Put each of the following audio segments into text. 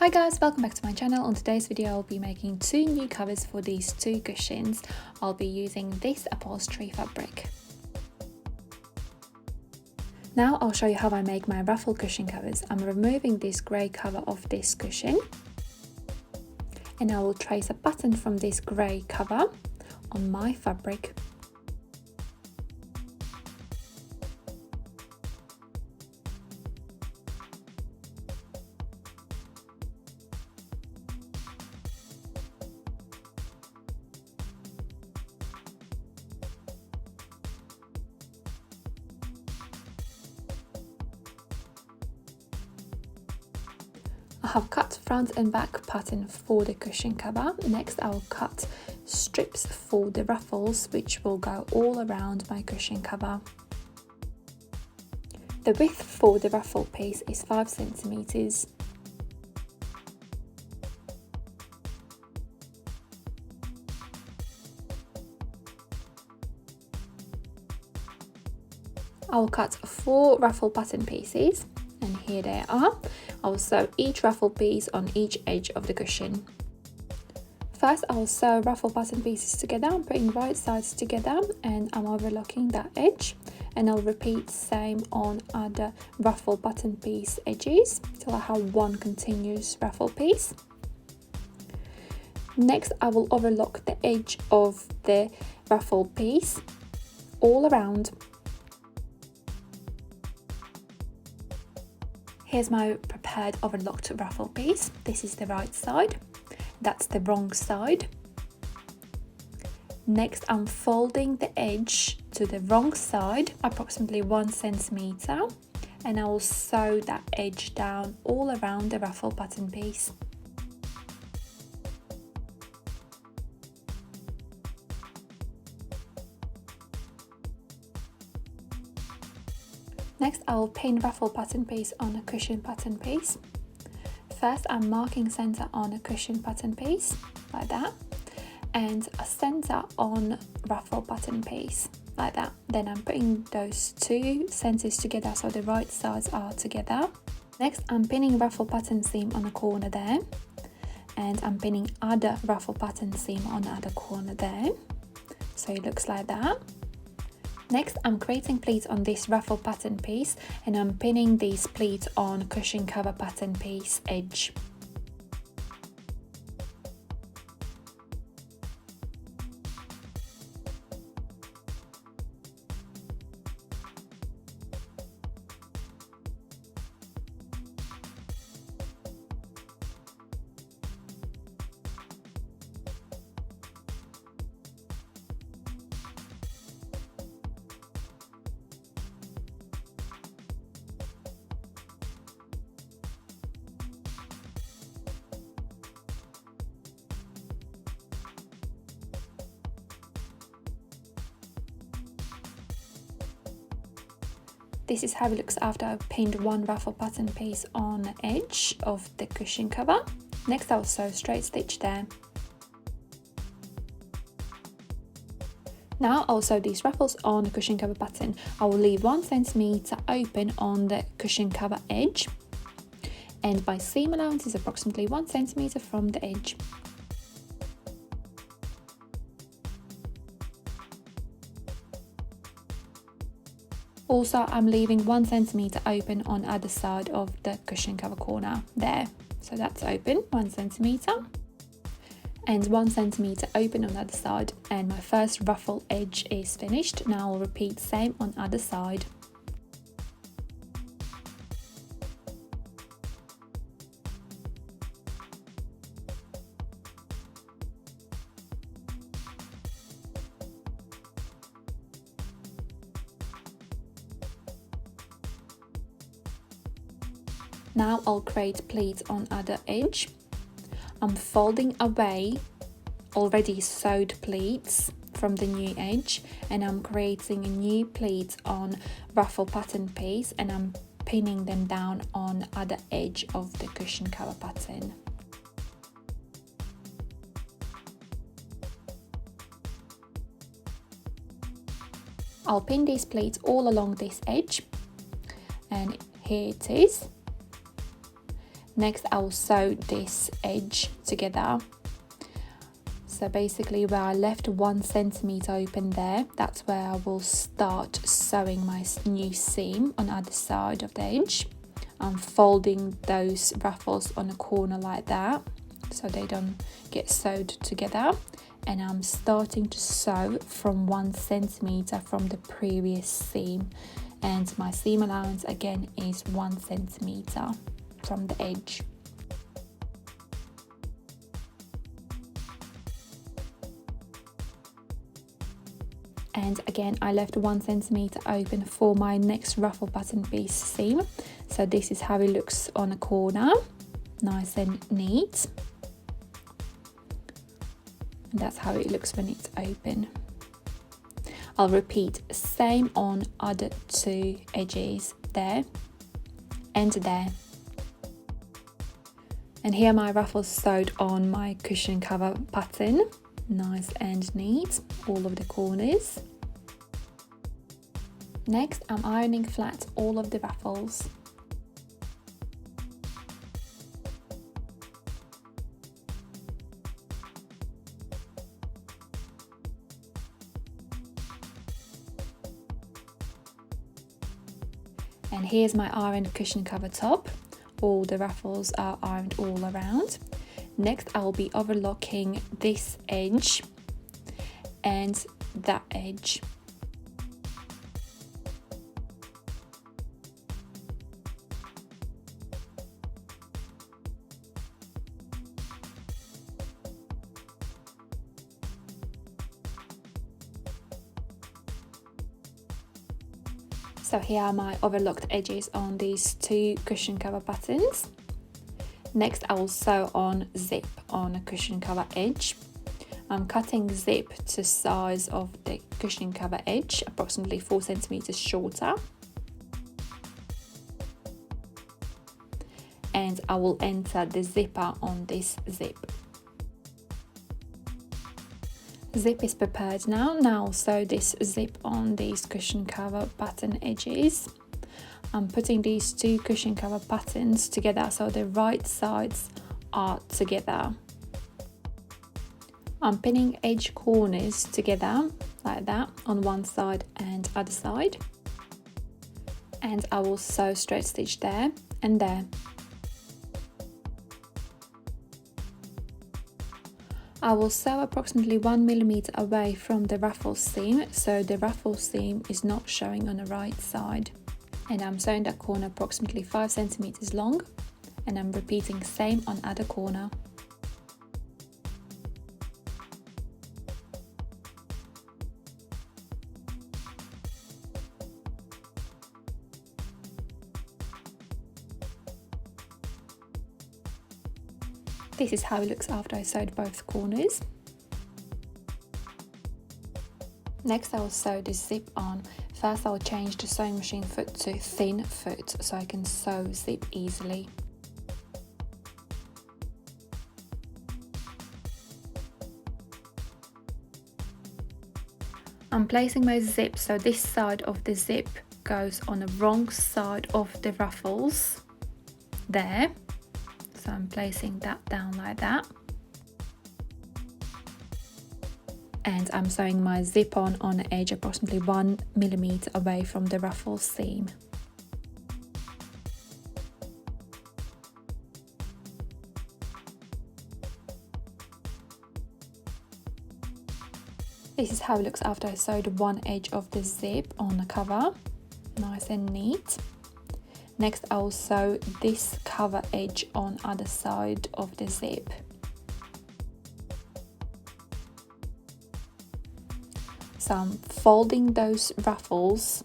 Hi guys, welcome back to my channel. On today's video I'll be making two new covers for these two cushions. I'll be using this upholstery fabric. Now I'll show you how I make my ruffle cushion covers. I'm removing this grey cover of this cushion and I will trace a pattern from this grey cover on my fabric. I have cut front and back pattern for the cushion cover. Next I'll cut strips for the ruffles which will go all around my cushion cover. The width for the ruffle piece is 5 centimeters. I'll cut 4 ruffle pattern pieces and here they are. I'll sew each ruffle piece on each edge of the cushion. First I'll sew ruffle pattern pieces together. I'm putting right sides together and I'm overlocking that edge, and I'll repeat same on other ruffle pattern piece edges till I have one continuous ruffle piece. Next I will overlock the edge of the ruffle piece all around. Here's my prepared overlocked ruffle piece. This is the right side, that's the wrong side. Next I'm folding the edge to the wrong side, approximately 1 centimeter, and I will sew that edge down all around the ruffle pattern piece. Next I'll pin ruffle pattern piece on a cushion pattern piece. First I'm marking center on a cushion pattern piece, like that, and a center on ruffle pattern piece, like that. Then I'm putting those two centers together so the right sides are together. Next I'm pinning ruffle pattern seam on a corner there, and I'm pinning other ruffle pattern seam on the other corner there, so it looks like that. Next I'm creating pleats on this ruffle pattern piece and I'm pinning these pleats on cushion cover pattern piece edge. This is how it looks after I've pinned one ruffle pattern piece on the edge of the cushion cover. Next I'll sew straight stitch there. Now I'll sew these ruffles on the cushion cover pattern. I will leave 1 centimeter open on the cushion cover edge, and my seam allowance is approximately 1 centimeter from the edge. Also, I'm leaving 1 centimeter open on other side of the cushion cover corner there. So that's open, 1 centimeter. And 1 centimeter open on the other side. And my first ruffle edge is finished. Now I'll repeat same on other side. Now I'll create pleats on other edge. I'm folding away already sewed pleats from the new edge and I'm creating a new pleat on ruffle pattern piece and I'm pinning them down on other edge of the cushion cover pattern. I'll pin these pleats all along this edge and here it is. Next I will sew this edge together. So basically where I left 1 centimeter open there, that's where I will start sewing my new seam on the other side of the edge. I'm folding those ruffles on a corner like that so they don't get sewed together, and I'm starting to sew from 1 centimeter from the previous seam, and my seam allowance again is 1 centimeter from the edge. And again I left 1 centimeter open for my next ruffle pattern piece seam. So this is how it looks on a corner, nice and neat. And that's how it looks when it's open. I'll repeat same on other 2 edges, there and there. And here my ruffles sewed on my cushion cover pattern, nice and neat, all of the corners. Next I'm ironing flat all of the ruffles. And here's my ironed cushion cover top. All the ruffles are ironed all around. Next I will be overlocking this edge and that edge. So here are my overlocked edges on these 2 cushion cover patterns. Next I will sew on zip on a cushion cover edge. I'm cutting zip to size of the cushion cover edge, approximately 4 centimeters shorter. And I will enter the zipper on this zip. Zip is prepared now. Now I'll sew this zip on these cushion cover pattern edges. I'm putting these 2 cushion cover patterns together so the right sides are together. I'm pinning edge corners together like that on one side and other side. And I will sew straight stitch there and there. I will sew approximately 1 millimeter away from the ruffle seam, so the ruffle seam is not showing on the right side. And I'm sewing that corner approximately 5 centimeters long, and I'm repeating same on other corner. This is how it looks after I sewed both corners. Next I will sew this zip on. First I will change the sewing machine foot to thin foot so I can sew zip easily. I'm placing my zip so this side of the zip goes on the wrong side of the ruffles, there. So I'm placing that down like that. And I'm sewing my zip on the edge approximately 1 millimeter away from the ruffle seam. This is how it looks after I sewed one edge of the zip on the cover, nice and neat. Next I will sew this cover edge on other side of the zip. So I'm folding those ruffles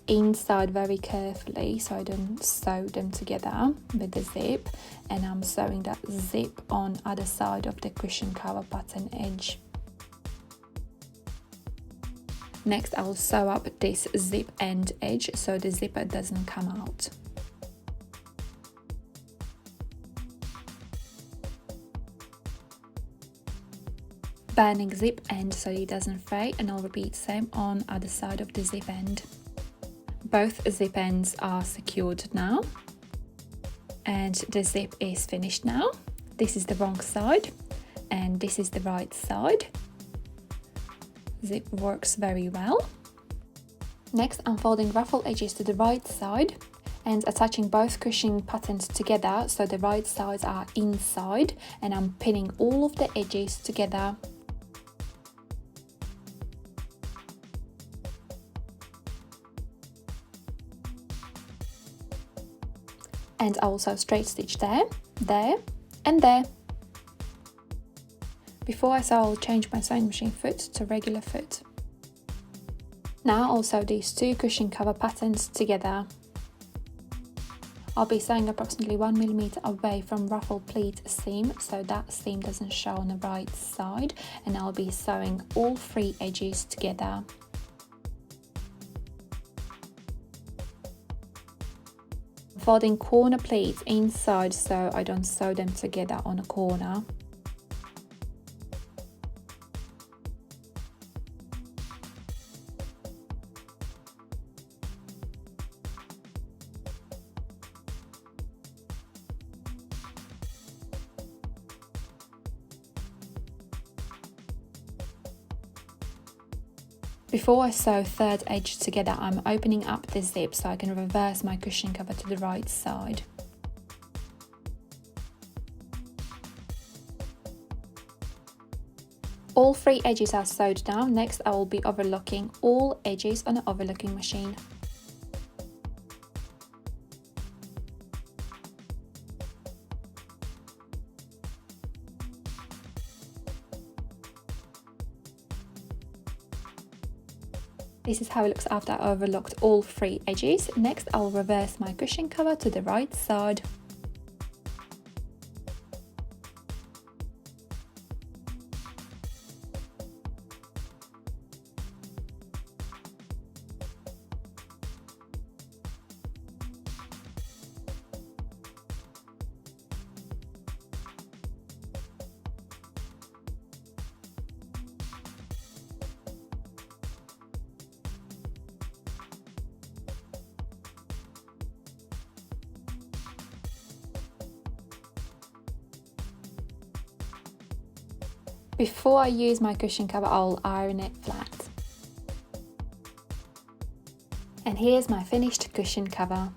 inside very carefully so I don't sew them together with the zip, and I'm sewing that zip on other side of the cushion cover pattern edge. Next I will sew up this zip end edge so the zipper doesn't come out. Burning zip end so it doesn't fray, and I'll repeat same on other side of the zip end. Both zip ends are secured now. And the zip is finished now. This is the wrong side and this is the right side. Zip works very well. Next, I'm folding ruffle edges to the right side and attaching both cushion patterns together so the right sides are inside, and I'm pinning all of the edges together. And I also straight stitch there, there and there. Before I sew, I'll change my sewing machine foot to regular foot. Now I'll sew these two cushion cover patterns together. I'll be sewing approximately 1 mm away from ruffle pleat seam, so that seam doesn't show on the right side, and I'll be sewing all 3 edges together. Folding corner pleats inside so I don't sew them together on a corner. Before I sew third edge together, I'm opening up the zip so I can reverse my cushion cover to the right side. All 3 edges are sewed down. Next, I will be overlocking all edges on the overlocking machine. This is how it looks after I overlocked all 3 edges. Next, I'll reverse my cushion cover to the right side. Before I use my cushion cover, I'll iron it flat. And here's my finished cushion cover.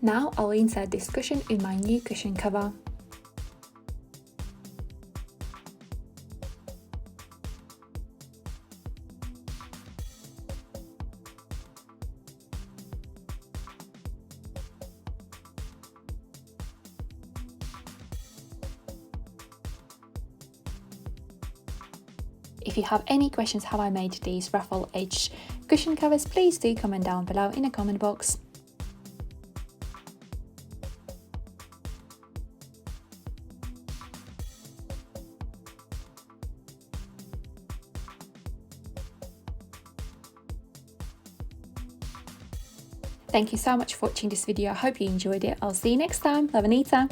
Now I'll insert this cushion in my new cushion cover. If you have any questions how I made these ruffle edge cushion covers, please do comment down below in the comment box. Thank you so much for watching this video. I hope you enjoyed it. I'll see you next time. Love, Anita.